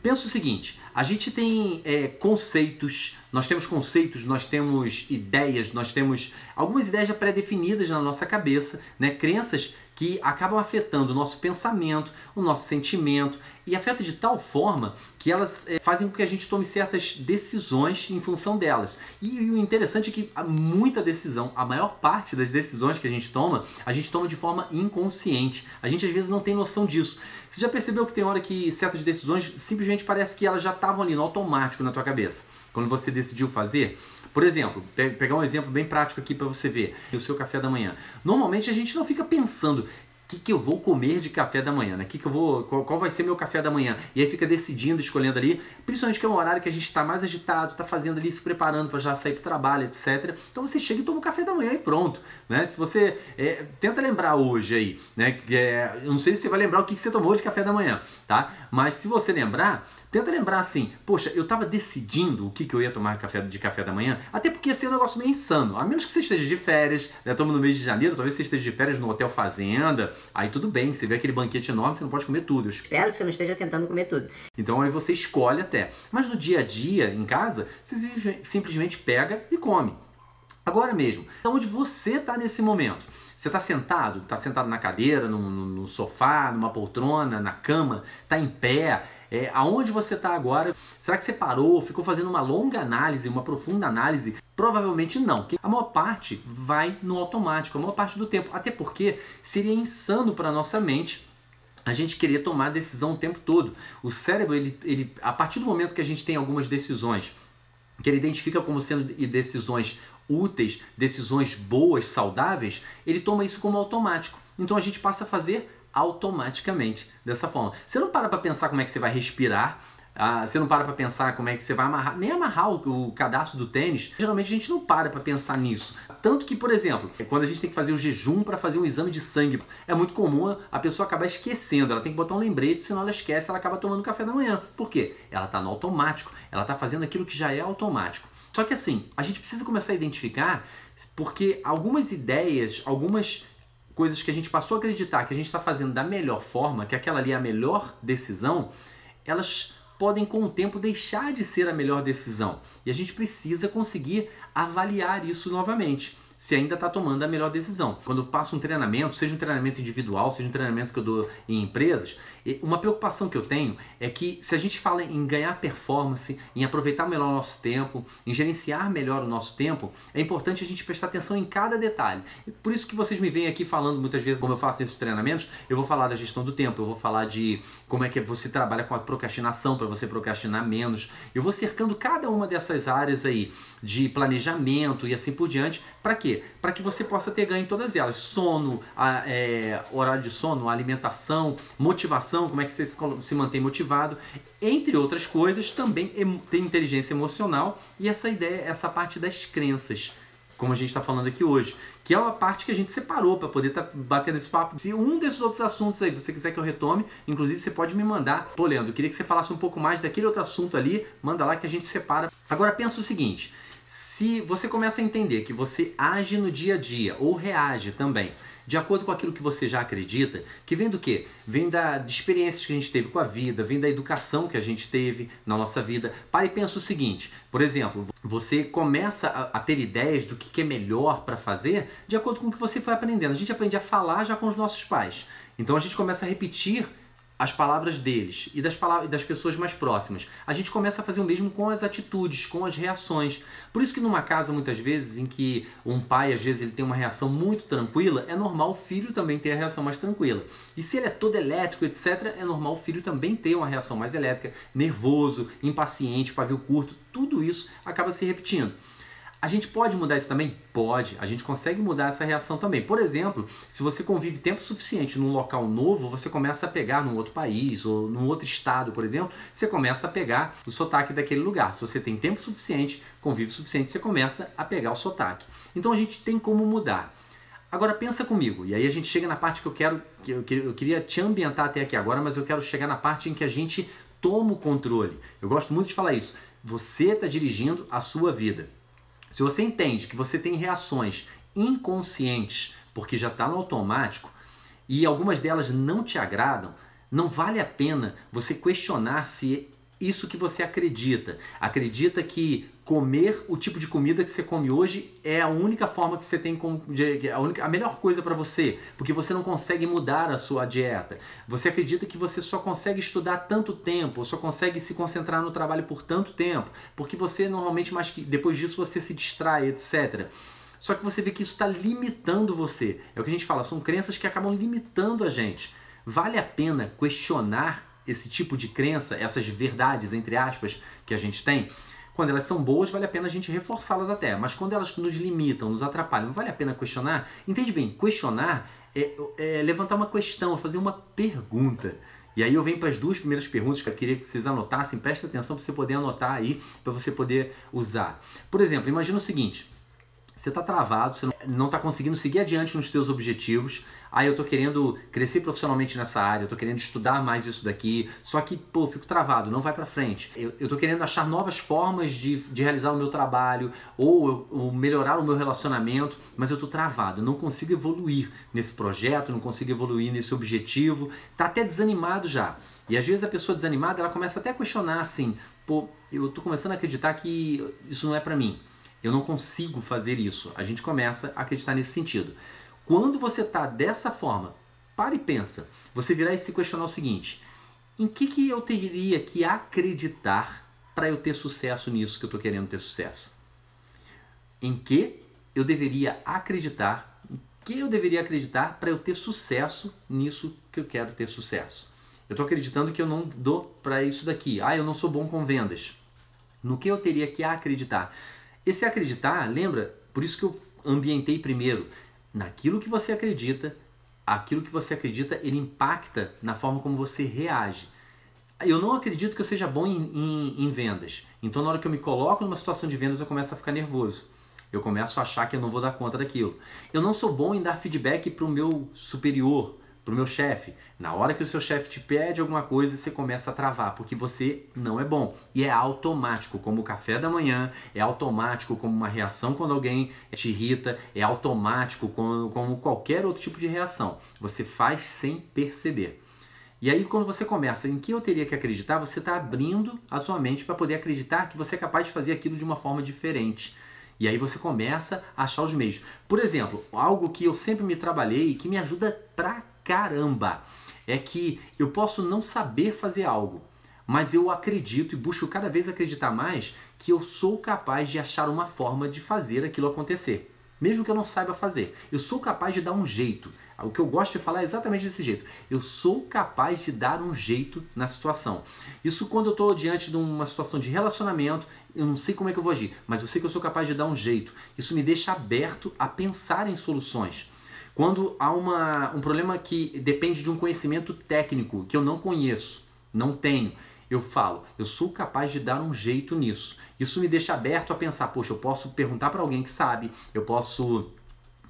Pensa o seguinte, a gente tem conceitos, nós temos ideias, nós temos algumas ideias já pré-definidas na nossa cabeça, né? Crenças que acabam afetando o nosso pensamento, o nosso sentimento, e afeta de tal forma que elas fazem com que a gente tome certas decisões em função delas. E o interessante é que muita decisão, a maior parte das decisões que a gente toma de forma inconsciente. A gente às vezes não tem noção disso. Você já percebeu que tem hora que certas decisões simplesmente parece que elas já estavam ali no automático na tua cabeça, quando você decidiu fazer? Por exemplo, pegar um exemplo bem prático aqui para você ver, o seu café da manhã. Normalmente a gente não fica pensando o que eu vou comer de café da manhã, né? Qual vai ser meu café da manhã? E aí fica decidindo, escolhendo ali, principalmente que é um horário que a gente está mais agitado, está fazendo ali, se preparando para já sair para o trabalho, etc. Então você chega e toma o café da manhã e pronto, né? Se você tenta lembrar hoje aí, né? Eu não sei se você vai lembrar o que você tomou de café da manhã, tá? Mas se você lembrar, tenta lembrar assim, poxa, eu estava decidindo o que eu ia tomar de café da manhã, até porque ia ser um negócio meio insano, a menos que você esteja de férias, né? Estamos no mês de janeiro, talvez você esteja de férias no Hotel Fazenda, aí tudo bem, você vê aquele banquete enorme, você não pode comer tudo. Eu espero que você não esteja tentando comer tudo. Então aí você escolhe até. Mas no dia a dia, em casa, você simplesmente pega e come. Agora mesmo, onde você está nesse momento? Você está sentado? Está sentado na cadeira, no sofá, numa poltrona, na cama? Está em pé? Aonde você está agora? Será que você parou, ficou fazendo uma longa análise, uma profunda análise? Provavelmente não. A maior parte vai no automático, a maior parte do tempo. Até porque seria insano para a nossa mente a gente querer tomar decisão o tempo todo. O cérebro, a partir do momento que a gente tem algumas decisões que ele identifica como sendo decisões úteis, decisões boas, saudáveis, ele toma isso como automático. Então a gente passa a fazer automaticamente dessa forma. Você não para pensar como é que você vai respirar, você não para pensar como é que você vai amarrar, nem amarrar o cadastro do tênis. Geralmente a gente não para pensar nisso. Tanto que, por exemplo, quando a gente tem que fazer o jejum para fazer um exame de sangue, é muito comum a pessoa acabar esquecendo, ela tem que botar um lembrete, senão ela esquece, ela acaba tomando café da manhã. Por quê? Ela está no automático, ela está fazendo aquilo que já é automático. Só que assim, a gente precisa começar a identificar, porque algumas ideias, algumas coisas que a gente passou a acreditar que a gente está fazendo da melhor forma, que aquela ali é a melhor decisão, elas podem com o tempo deixar de ser a melhor decisão. E a gente precisa conseguir avaliar isso novamente, se ainda está tomando a melhor decisão. Quando eu passo um treinamento, seja um treinamento individual, seja um treinamento que eu dou em empresas, uma preocupação que eu tenho é que se a gente fala em ganhar performance, em aproveitar melhor o nosso tempo, em gerenciar melhor o nosso tempo, é importante a gente prestar atenção em cada detalhe. Por isso que vocês me veem aqui falando muitas vezes, como eu faço nesses treinamentos, eu vou falar da gestão do tempo, eu vou falar de como é que você trabalha com a procrastinação para você procrastinar menos. Eu vou cercando cada uma dessas áreas aí de planejamento e assim por diante. Para quê? Para que você possa ter ganho em todas elas. Sono, horário de sono, alimentação, motivação, como é que você se mantém motivado, entre outras coisas. Também tem inteligência emocional e essa parte das crenças, como a gente está falando aqui hoje, que é uma parte que a gente separou para poder estar batendo esse papo. Se um desses outros assuntos aí você quiser que eu retome, inclusive você pode me mandar. Pô, Leandro, eu queria que você falasse um pouco mais daquele outro assunto ali, manda lá que a gente separa. Agora pensa o seguinte, se você começa a entender que você age no dia a dia, ou reage também, de acordo com aquilo que você já acredita, que vem do quê? Vem de experiências que a gente teve com a vida, vem da educação que a gente teve na nossa vida. Para e pensa o seguinte, por exemplo, você começa a ter ideias do que é melhor para fazer de acordo com o que você foi aprendendo. A gente aprende a falar já com os nossos pais. Então a gente começa a repetir as palavras deles e das pessoas mais próximas. A gente começa a fazer o mesmo com as atitudes, com as reações. Por isso que numa casa, muitas vezes, em que um pai, às vezes, ele tem uma reação muito tranquila, é normal o filho também ter a reação mais tranquila. E se ele é todo elétrico, etc., é normal o filho também ter uma reação mais elétrica, nervoso, impaciente, pavio curto. Tudo isso acaba se repetindo. A gente pode mudar isso também? Pode. A gente consegue mudar essa reação também. Por exemplo, se você convive tempo suficiente num local novo, você começa a pegar num outro país ou num outro estado, por exemplo, você começa a pegar o sotaque daquele lugar. Se você tem tempo suficiente, convívio suficiente, você começa a pegar o sotaque. Então a gente tem como mudar. Agora pensa comigo, e aí a gente chega na parte que eu queria te ambientar até aqui agora, mas eu quero chegar na parte em que a gente toma o controle. Eu gosto muito de falar isso. Você está dirigindo a sua vida. Se você entende que você tem reações inconscientes, porque já está no automático, e algumas delas não te agradam, não vale a pena você questionar se isso que você acredita. Acredita que comer o tipo de comida que você come hoje é a única forma que você tem, a melhor coisa para você, porque você não consegue mudar a sua dieta. Você acredita que você só consegue estudar tanto tempo, só consegue se concentrar no trabalho por tanto tempo, porque você normalmente, depois disso você se distrai, etc. Só que você vê que isso está limitando você. É o que a gente fala, são crenças que acabam limitando a gente. Vale a pena questionar esse tipo de crença, essas verdades, entre aspas, que a gente tem? Quando elas são boas, vale a pena a gente reforçá-las até. Mas quando elas nos limitam, nos atrapalham, vale a pena questionar? Entende bem? Questionar é levantar uma questão, é fazer uma pergunta. E aí eu venho para as duas primeiras perguntas que eu queria que vocês anotassem. Presta atenção para você poder anotar aí, para você poder usar. Por exemplo, imagina o seguinte. Você está travado, você não está conseguindo seguir adiante nos seus objetivos. Aí eu estou querendo crescer profissionalmente nessa área, eu estou querendo estudar mais isso daqui, só que, pô, eu fico travado, não vai para frente. Eu estou querendo achar novas formas de realizar o meu trabalho ou melhorar o meu relacionamento, mas eu estou travado, eu não consigo evoluir nesse projeto, não consigo evoluir nesse objetivo, está até desanimado já. E às vezes a pessoa desanimada, ela começa até a questionar assim, pô, eu estou começando a acreditar que isso não é para mim. Eu não consigo fazer isso. A gente começa a acreditar nesse sentido. Quando você está dessa forma, para e pensa. Você virá e se questionar o seguinte: em que eu teria que acreditar para eu ter sucesso nisso que eu estou querendo ter sucesso? Em que eu deveria acreditar? Em que eu deveria acreditar para eu ter sucesso nisso que eu quero ter sucesso? Eu estou acreditando que eu não dou para isso daqui. Eu não sou bom com vendas. No que eu teria que acreditar? Esse acreditar, lembra? Por isso que eu ambientei primeiro. Naquilo que você acredita, aquilo que você acredita, ele impacta na forma como você reage. Eu não acredito que eu seja bom em vendas. Então, na hora que eu me coloco numa situação de vendas, eu começo a ficar nervoso. Eu começo a achar que eu não vou dar conta daquilo. Eu não sou bom em dar feedback para o meu superior, para o meu chefe. Na hora que o seu chefe te pede alguma coisa, você começa a travar, porque você não é bom. E é automático, como o café da manhã, é automático como uma reação quando alguém te irrita, é automático como qualquer outro tipo de reação. Você faz sem perceber. E aí, quando você começa em que eu teria que acreditar, você está abrindo a sua mente para poder acreditar que você é capaz de fazer aquilo de uma forma diferente. E aí você começa a achar os meios. Por exemplo, algo que eu sempre me trabalhei e que me ajuda pra caramba é que eu posso não saber fazer algo, mas eu acredito e busco cada vez acreditar mais que eu sou capaz de achar uma forma de fazer aquilo acontecer. Mesmo que eu não saiba fazer, eu sou capaz de dar um jeito. O que eu gosto de falar é exatamente desse jeito. Eu sou capaz de dar um jeito na situação. Isso quando eu estou diante de uma situação de relacionamento, eu não sei como é que eu vou agir, mas eu sei que eu sou capaz de dar um jeito. Isso me deixa aberto a pensar em soluções. Quando há um problema que depende de um conhecimento técnico que eu não conheço, não tenho, eu falo, eu sou capaz de dar um jeito nisso. Isso me deixa aberto a pensar, poxa, eu posso perguntar para alguém que sabe, eu posso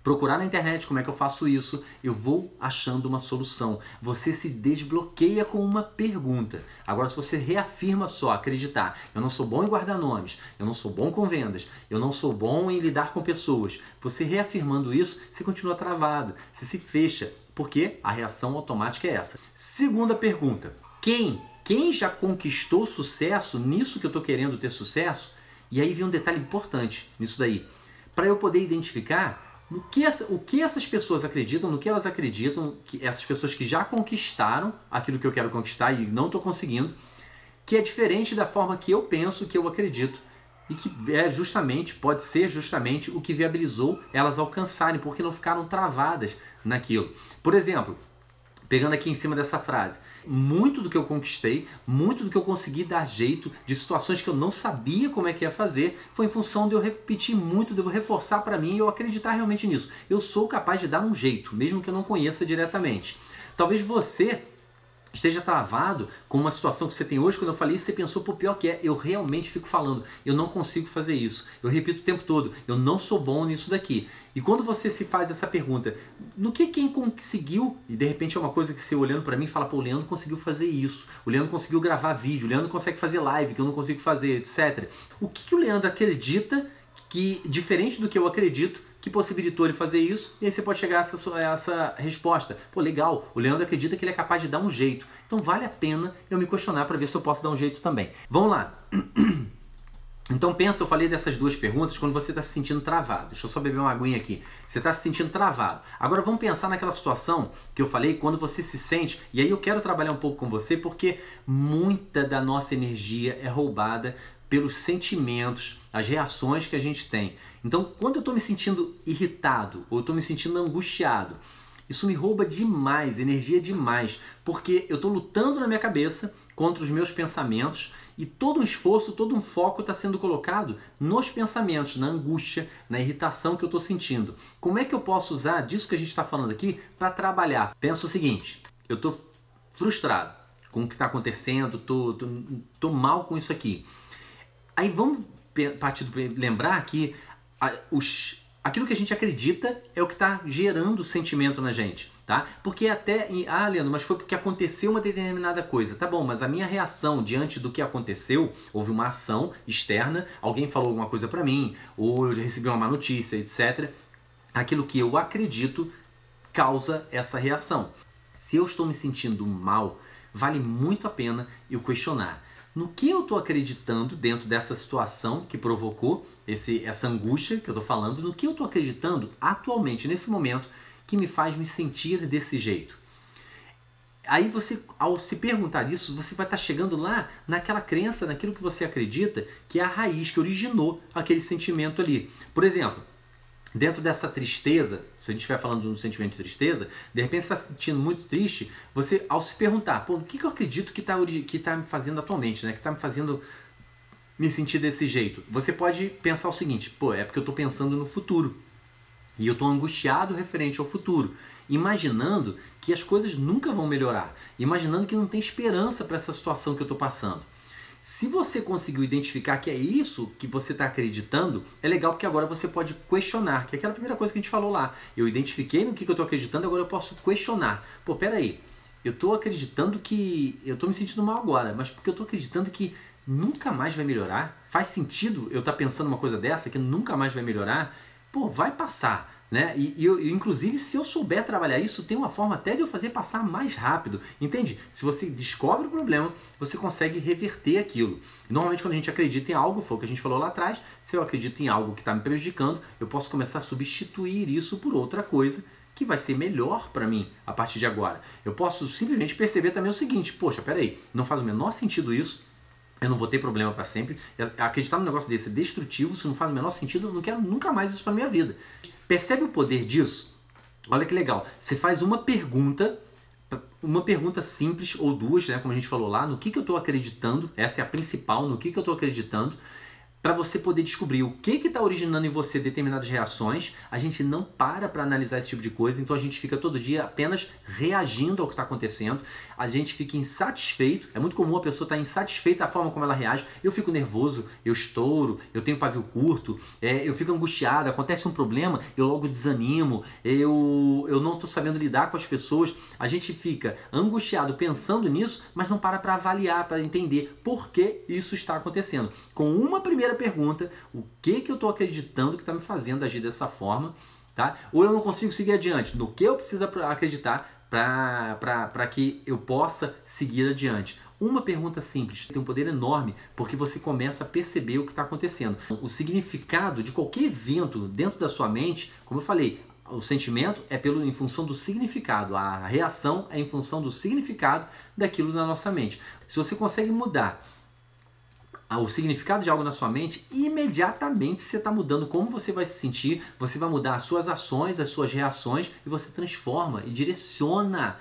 procurar na internet como é que eu faço isso, eu vou achando uma solução. Você se desbloqueia com uma pergunta. Agora, se você reafirma só acreditar, eu não sou bom em guardar nomes, eu não sou bom com vendas, eu não sou bom em lidar com pessoas, você reafirmando isso, você continua travado, você se fecha, porque a reação automática é essa. Segunda pergunta, quem já conquistou sucesso nisso que eu estou querendo ter sucesso? E aí vem um detalhe importante nisso daí. Para eu poder identificar o que essas pessoas acreditam, no que elas acreditam, que essas pessoas que já conquistaram aquilo que eu quero conquistar e não estou conseguindo, que é diferente da forma que eu penso, que eu acredito, e que pode ser justamente o que viabilizou elas alcançarem, porque não ficaram travadas naquilo. Por exemplo, pegando aqui em cima dessa frase, muito do que eu conquistei, muito do que eu consegui dar jeito, de situações que eu não sabia como é que ia fazer, foi em função de eu repetir muito, de eu reforçar para mim e eu acreditar realmente nisso. Eu sou capaz de dar um jeito, mesmo que eu não conheça diretamente. Talvez você esteja travado com uma situação que você tem hoje, quando eu falei isso, você pensou, pô, pior que é, eu realmente fico falando, eu não consigo fazer isso, eu repito o tempo todo, eu não sou bom nisso daqui. E quando você se faz essa pergunta, no que quem conseguiu, e de repente é uma coisa que você olhando para mim fala, pô, o Leandro conseguiu fazer isso, o Leandro conseguiu gravar vídeo, o Leandro consegue fazer live, que eu não consigo fazer, etc. O que o Leandro acredita que, diferente do que eu acredito, que possibilitou ele fazer isso, e aí você pode chegar a essa resposta. Pô, legal, o Leandro acredita que ele é capaz de dar um jeito. Então vale a pena eu me questionar para ver se eu posso dar um jeito também. Vamos lá. Então pensa, eu falei dessas duas perguntas quando você está se sentindo travado. Deixa eu só beber uma aguinha aqui. Você está se sentindo travado. Agora vamos pensar naquela situação que eu falei, quando você se sente, e aí eu quero trabalhar um pouco com você, porque muita da nossa energia é roubada pelos sentimentos, as reações que a gente tem. Então, quando eu estou me sentindo irritado ou estou me sentindo angustiado, isso me rouba demais, energia demais, porque eu estou lutando na minha cabeça contra os meus pensamentos e todo um esforço, todo um foco está sendo colocado nos pensamentos, na angústia, na irritação que eu estou sentindo. Como é que eu posso usar disso que a gente está falando aqui para trabalhar? Pensa o seguinte, eu estou frustrado com o que está acontecendo, tô mal com isso aqui. Aí vamos lembrar que aquilo que a gente acredita é o que está gerando sentimento na gente, tá? Porque até, Leandro, mas foi porque aconteceu uma determinada coisa. Tá bom, mas a minha reação diante do que aconteceu, houve uma ação externa, alguém falou alguma coisa para mim, ou eu recebi uma má notícia, etc. Aquilo que eu acredito causa essa reação. Se eu estou me sentindo mal, vale muito a pena eu questionar. No que eu estou acreditando dentro dessa situação que provocou essa angústia que eu estou falando, no que eu estou acreditando atualmente, nesse momento, que me faz me sentir desse jeito. Aí você, ao se perguntar isso, você vai estar chegando lá naquela crença, naquilo que você acredita, que é a raiz que originou aquele sentimento ali. Por exemplo, dentro dessa tristeza, se a gente estiver falando de um sentimento de tristeza, de repente você está se sentindo muito triste, você, ao se perguntar, pô, o que eu acredito que está me fazendo atualmente, né? Que está me fazendo me sentir desse jeito? Você pode pensar o seguinte, pô, é porque eu estou pensando no futuro. E eu estou angustiado referente ao futuro, imaginando que as coisas nunca vão melhorar, imaginando que não tem esperança para essa situação que eu estou passando. Se você conseguiu identificar que é isso que você está acreditando, é legal porque agora você pode questionar, que é aquela primeira coisa que a gente falou lá. Eu identifiquei no que eu estou acreditando, agora eu posso questionar. Pô, peraí, eu estou acreditando que... eu estou me sentindo mal agora, mas porque eu estou acreditando que nunca mais vai melhorar? Faz sentido eu estar pensando uma coisa dessa, que nunca mais vai melhorar? Pô, vai passar. Né? Inclusive, se eu souber trabalhar isso, tem uma forma até de eu fazer passar mais rápido, entende? Se você descobre o problema, você consegue reverter aquilo. Normalmente, quando a gente acredita em algo, foi o que a gente falou lá atrás, se eu acredito em algo que está me prejudicando, eu posso começar a substituir isso por outra coisa que vai ser melhor para mim a partir de agora. Eu posso simplesmente perceber também o seguinte, poxa, peraí, não faz o menor sentido isso, eu não vou ter problema para sempre. Acreditar num negócio desse é destrutivo, se não faz o menor sentido, eu não quero nunca mais isso para minha vida. Percebe o poder disso? Olha que legal. Você faz uma pergunta simples, ou duas, né, como a gente falou lá, no que eu estou acreditando, essa é a principal, no que eu estou acreditando, para você poder descobrir o que está originando em você determinadas reações. A gente não para analisar esse tipo de coisa, então a gente fica todo dia apenas reagindo ao que está acontecendo, a gente fica insatisfeito, é muito comum a pessoa estar insatisfeita da forma como ela reage, eu fico nervoso, eu estouro, eu tenho pavio curto, eu fico angustiado, acontece um problema, eu logo desanimo, eu não estou sabendo lidar com as pessoas, a gente fica angustiado pensando nisso, mas não para avaliar, para entender por que isso está acontecendo. Com uma primeira pergunta, o que eu estou acreditando que está me fazendo agir dessa forma, tá? Ou eu não consigo seguir adiante, no que eu preciso acreditar para que eu possa seguir adiante. Uma pergunta simples tem um poder enorme, porque você começa a perceber o que está acontecendo. O significado de qualquer evento dentro da sua mente, como eu falei, o sentimento é em função do significado, a reação é em função do significado daquilo na nossa mente. Se você consegue mudar o significado de algo na sua mente, imediatamente você está mudando como você vai se sentir, você vai mudar as suas ações, as suas reações, e você transforma e direciona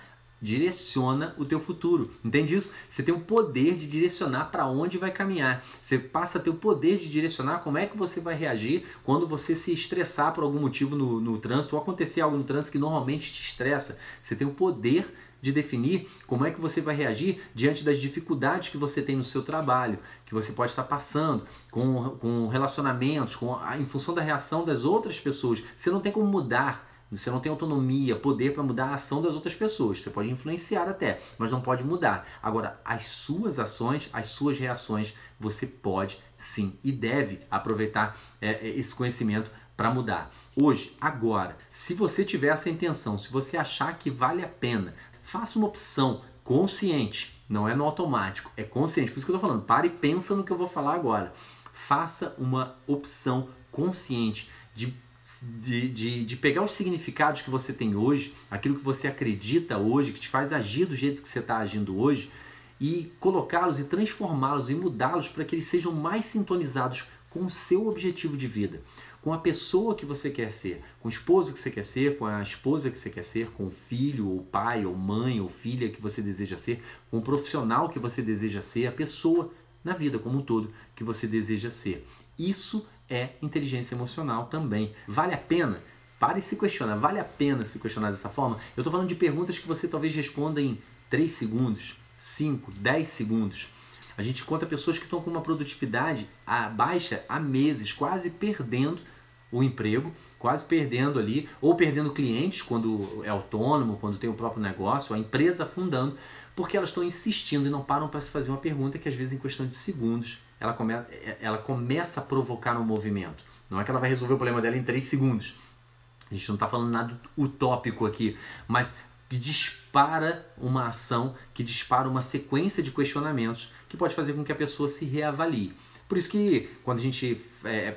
o teu futuro. Entende isso? Você tem o poder de direcionar para onde vai caminhar. Você passa a ter o poder de direcionar como é que você vai reagir quando você se estressar por algum motivo no trânsito, ou acontecer algo no trânsito que normalmente te estressa. Você tem o poder de definir como é que você vai reagir diante das dificuldades que você tem no seu trabalho, que você pode estar passando, com relacionamentos, em função da reação das outras pessoas. Você não tem como mudar, você não tem autonomia, poder para mudar a ação das outras pessoas. Você pode influenciar até, mas não pode mudar. Agora, as suas ações, as suas reações, você pode sim e deve aproveitar esse conhecimento para mudar. Hoje, agora, se você tiver essa intenção, se você achar que vale a pena, faça uma opção consciente. Não é no automático, é consciente. Por isso que eu estou falando, para e pensa no que eu vou falar agora. Faça uma opção consciente de pegar os significados que você tem hoje, aquilo que você acredita hoje, que te faz agir do jeito que você está agindo hoje, e colocá-los e transformá-los e mudá-los para que eles sejam mais sintonizados com o seu objetivo de vida, com a pessoa que você quer ser, com o esposo que você quer ser, com a esposa que você quer ser, com o filho, ou pai, ou mãe, ou filha que você deseja ser, com o profissional que você deseja ser, a pessoa na vida como um todo que você deseja ser. Isso é inteligência emocional também. Vale a pena? Pare e se questiona. Vale a pena se questionar dessa forma? Eu estou falando de perguntas que você talvez responda em 3 segundos, 5, 10 segundos. A gente conta pessoas que estão com uma produtividade baixa há meses, quase perdendo o emprego, quase perdendo ali, ou perdendo clientes quando é autônomo, quando tem o próprio negócio, a empresa afundando, porque elas estão insistindo e não param para se fazer uma pergunta que às vezes em questão de segundos ela começa a provocar um movimento. Não é que ela vai resolver o problema dela em 3 segundos. A gente não está falando nada utópico aqui, mas que dispara uma ação, que dispara uma sequência de questionamentos que pode fazer com que a pessoa se reavalie. Por isso que quando a gente,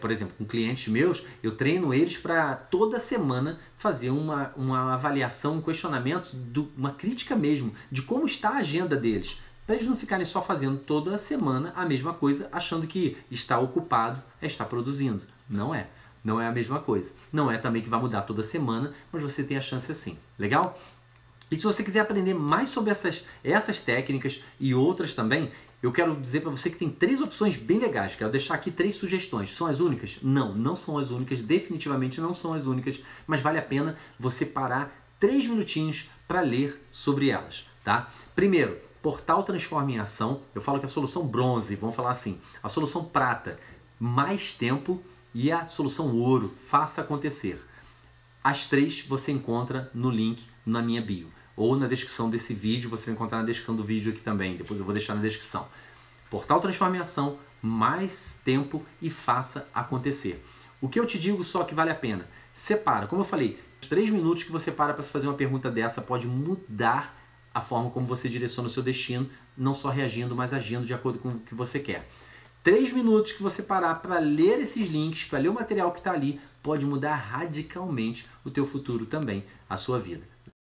por exemplo, com clientes meus, eu treino eles para toda semana fazer uma avaliação, um questionamento, uma crítica mesmo, de como está a agenda deles. Para eles não ficarem só fazendo toda semana a mesma coisa, achando que estar ocupado é estar produzindo. Não é. Não é a mesma coisa. Não é também que vai mudar toda semana, mas você tem a chance assim. Legal? E se você quiser aprender mais sobre essas técnicas e outras também, eu quero dizer para você que tem 3 opções bem legais. Quero deixar aqui 3 sugestões. São as únicas? Não, não são as únicas. Definitivamente não são as únicas. Mas vale a pena você parar 3 minutinhos para ler sobre elas. Tá? Primeiro, Portal Transforma em Ação. Eu falo que a solução bronze, vamos falar assim. A solução prata, mais tempo. E a solução ouro, faça acontecer. As 3 você encontra no link na minha bio. Ou na descrição desse vídeo, você vai encontrar na descrição do vídeo aqui também. Depois eu vou deixar na descrição. Portal Transforma em Ação, mais tempo e faça acontecer. O que eu te digo só que vale a pena. Separa, como eu falei, os 3 minutos que você para se fazer uma pergunta dessa pode mudar a forma como você direciona o seu destino, não só reagindo, mas agindo de acordo com o que você quer. 3 minutos que você parar para ler esses links, para ler o material que está ali, pode mudar radicalmente o teu futuro também, a sua vida.